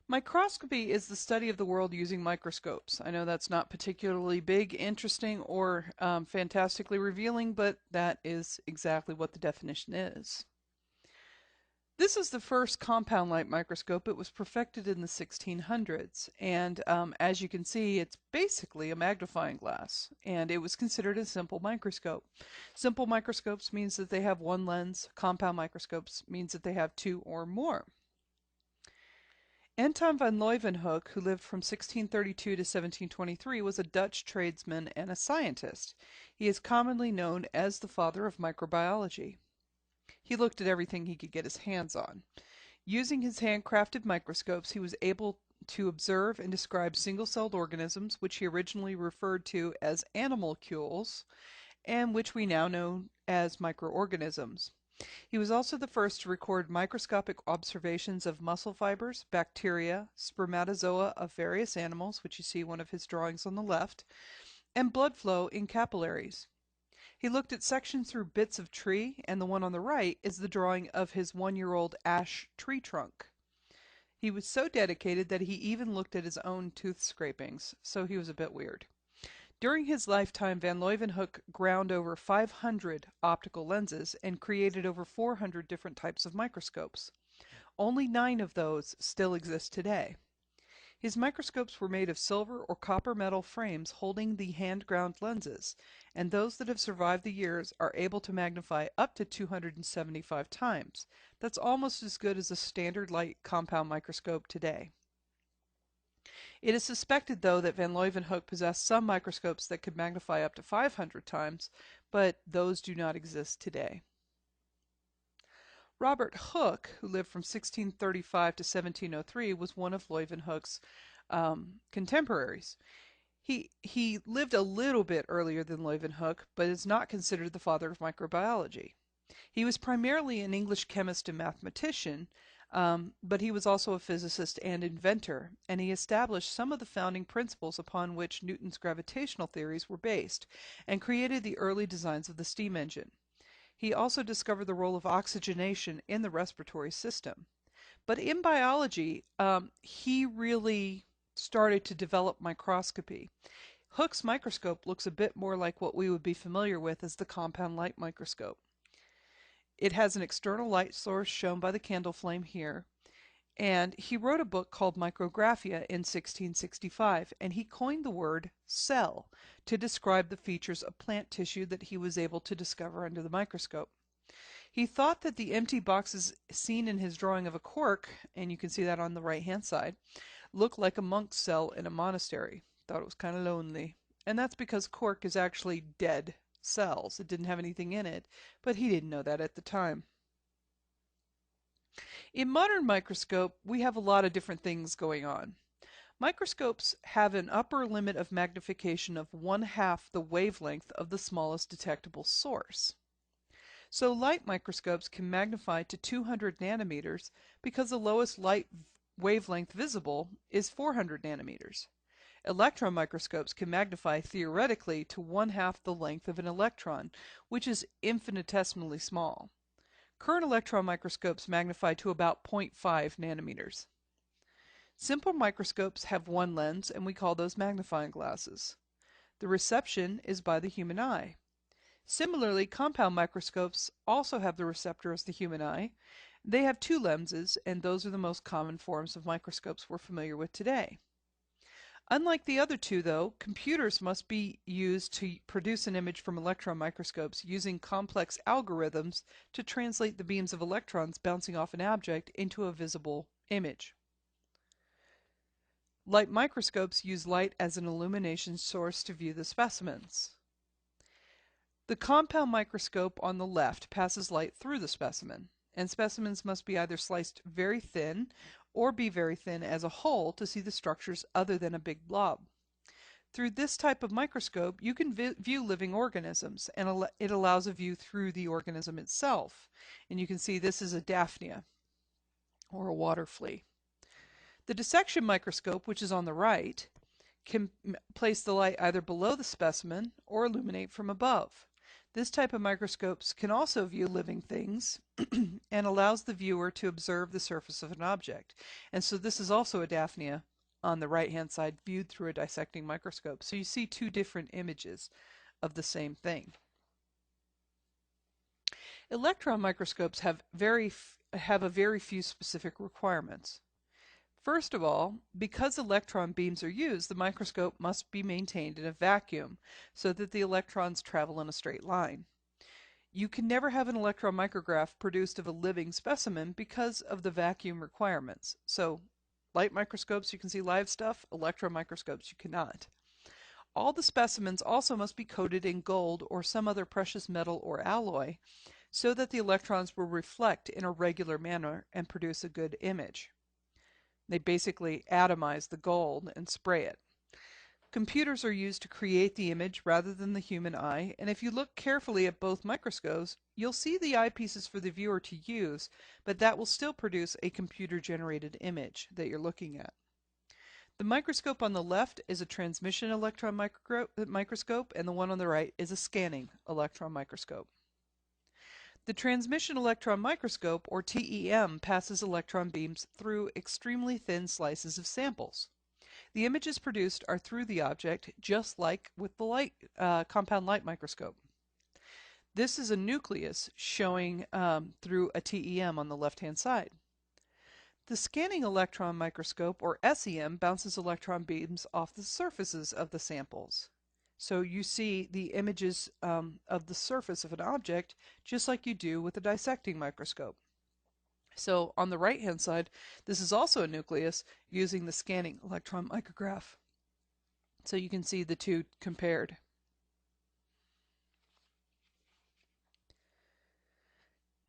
Microscopy is the study of the world using microscopes. I know that's not particularly big, interesting, or fantastically revealing, but that is exactly what the definition is. This is the first compound light microscope. It was perfected in the 1600s, and as you can see, it's basically a magnifying glass, and it was considered a simple microscope. Simple microscopes means that they have one lens. Compound microscopes means that they have two or more. Anton van Leeuwenhoek, who lived from 1632 to 1723, was a Dutch tradesman and a scientist. He is commonly known as the father of microbiology. He looked at everything he could get his hands on. Using his handcrafted microscopes, he was able to observe and describe single-celled organisms, which he originally referred to as animalcules, and which we now know as microorganisms. He was also the first to record microscopic observations of muscle fibers, bacteria, spermatozoa of various animals, which you see one of his drawings on the left, and blood flow in capillaries. He looked at sections through bits of tree, and the one on the right is the drawing of his one-year-old ash tree trunk. He was so dedicated that he even looked at his own tooth scrapings, so he was a bit weird. During his lifetime, van Leeuwenhoek ground over 500 optical lenses and created over 400 different types of microscopes. Only 9 of those still exist today. His microscopes were made of silver or copper metal frames holding the hand-ground lenses, and those that have survived the years are able to magnify up to 275 times. That's almost as good as a standard light compound microscope today. It is suspected, though, that van Leeuwenhoek possessed some microscopes that could magnify up to 500 times, but those do not exist today. Robert Hooke, who lived from 1635 to 1703, was one of Leeuwenhoek's contemporaries. He lived a little bit earlier than Leeuwenhoek, but is not considered the father of microbiology. He was primarily an English chemist and mathematician, but he was also a physicist and inventor, and he established some of the founding principles upon which Newton's gravitational theories were based, and created the early designs of the steam engine. He also discovered the role of oxygenation in the respiratory system. But in biology, he really started to develop microscopy. Hooke's microscope looks a bit more like what we would be familiar with as the compound light microscope. It has an external light source shown by the candle flame here, and he wrote a book called Micrographia in 1665, and he coined the word cell to describe the features of plant tissue that he was able to discover under the microscope. He thought that the empty boxes seen in his drawing of a cork, and you can see that on the right-hand side, looked like a monk's cell in a monastery. Thought it was kind of lonely. And that's because cork is actually dead cells. It didn't have anything in it, but he didn't know that at the time. In modern microscope, we have a lot of different things going on. Microscopes have an upper limit of magnification of 1/2 the wavelength of the smallest detectable source. So light microscopes can magnify to 200 nanometers because the lowest light wavelength visible is 400 nanometers. Electron microscopes can magnify theoretically to 1/2 the length of an electron, which is infinitesimally small. Current electron microscopes magnify to about 0.5 nanometers. Simple microscopes have one lens, and we call those magnifying glasses. The reception is by the human eye. Similarly, compound microscopes also have the receptor as the human eye. They have 2 lenses, and those are the most common forms of microscopes we're familiar with today. Unlike the other two, though, computers must be used to produce an image from electron microscopes using complex algorithms to translate the beams of electrons bouncing off an object into a visible image. Light microscopes use light as an illumination source to view the specimens. The compound microscope on the left passes light through the specimen, and specimens must be either sliced very thin or be very thin as a whole to see the structures other than a big blob. Through this type of microscope, you can view living organisms, and it allows a view through the organism itself. And you can see this is a Daphnia, or a water flea. The dissection microscope, which is on the right, can place the light either below the specimen or illuminate from above. This type of microscopes can also view living things and allows the viewer to observe the surface of an object. And so this is also a Daphnia on the right-hand side viewed through a dissecting microscope. So you see two different images of the same thing. Electron microscopes have a very few specific requirements. First of all, because electron beams are used, the microscope must be maintained in a vacuum so that the electrons travel in a straight line. You can never have an electron micrograph produced of a living specimen because of the vacuum requirements. So, light microscopes you can see live stuff, electron microscopes you cannot. All the specimens also must be coated in gold or some other precious metal or alloy so that the electrons will reflect in a regular manner and produce a good image. They basically atomize the gold and spray it. Computers are used to create the image rather than the human eye, and if you look carefully at both microscopes, you'll see the eyepieces for the viewer to use, but that will still produce a computer-generated image that you're looking at. The microscope on the left is a transmission electron microscope, and the one on the right is a scanning electron microscope. The transmission electron microscope, or TEM, passes electron beams through extremely thin slices of samples. The images produced are through the object, just like with the compound light microscope. This is a nucleus showing through a TEM on the left-hand side. The scanning electron microscope, or SEM, bounces electron beams off the surfaces of the samples. So you see the images of the surface of an object just like you do with a dissecting microscope. So on the right-hand side, this is also a nucleus using the scanning electron micrograph. So you can see the two compared.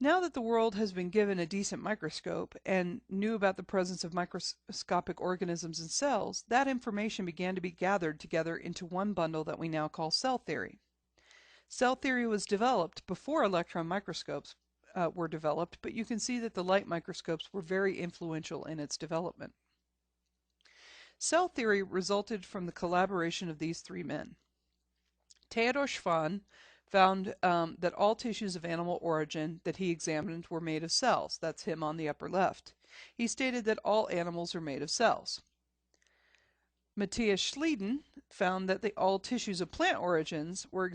Now that the world has been given a decent microscope and knew about the presence of microscopic organisms in cells, that information began to be gathered together into one bundle that we now call cell theory. Cell theory was developed before electron microscopes were developed, but you can see that the light microscopes were very influential in its development. Cell theory resulted from the collaboration of these three men. Theodor Schwann found that all tissues of animal origin that he examined were made of cells. That's him on the upper left. He stated that all animals are made of cells. Matthias Schleiden found that all tissues of plant origins were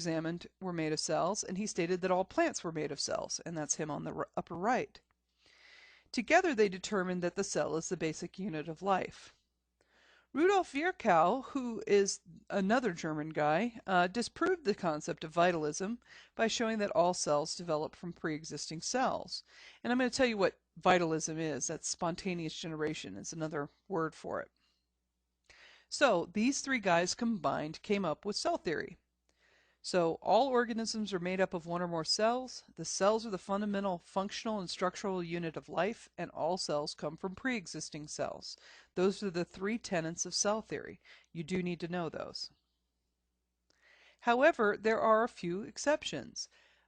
made of cells, and he stated that all plants were made of cells, and that's him on the upper right. Together they determined that the cell is the basic unit of life. Rudolf Virchow, who is another German guy, disproved the concept of vitalism by showing that all cells develop from pre-existing cells. And I'm going to tell you what vitalism is. That's spontaneous generation is another word for it. So these three guys combined came up with cell theory. So all organisms are made up of one or more cells. The cells are the fundamental functional and structural unit of life, and all cells come from pre-existing cells. Those are the three tenets of cell theory. You do need to know those. However, there are a few exceptions.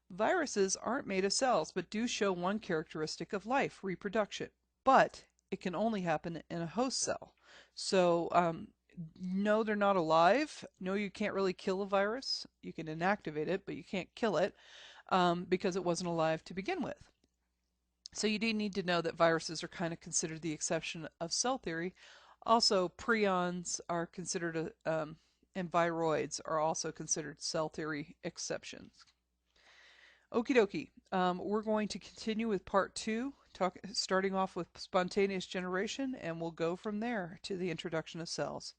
Viruses aren't made of cells, but do show one characteristic of life, reproduction. But it can only happen in a host cell. So no, they're not alive. No, you can't really kill a virus. You can inactivate it, but you can't kill it because it wasn't alive to begin with. So you do need to know that viruses are kind of considered the exception of cell theory. Also, prions are considered, and viroids are also considered cell theory exceptions. Okie dokie. We're going to continue with part 2, starting off with spontaneous generation, and we'll go from there to the introduction of cells.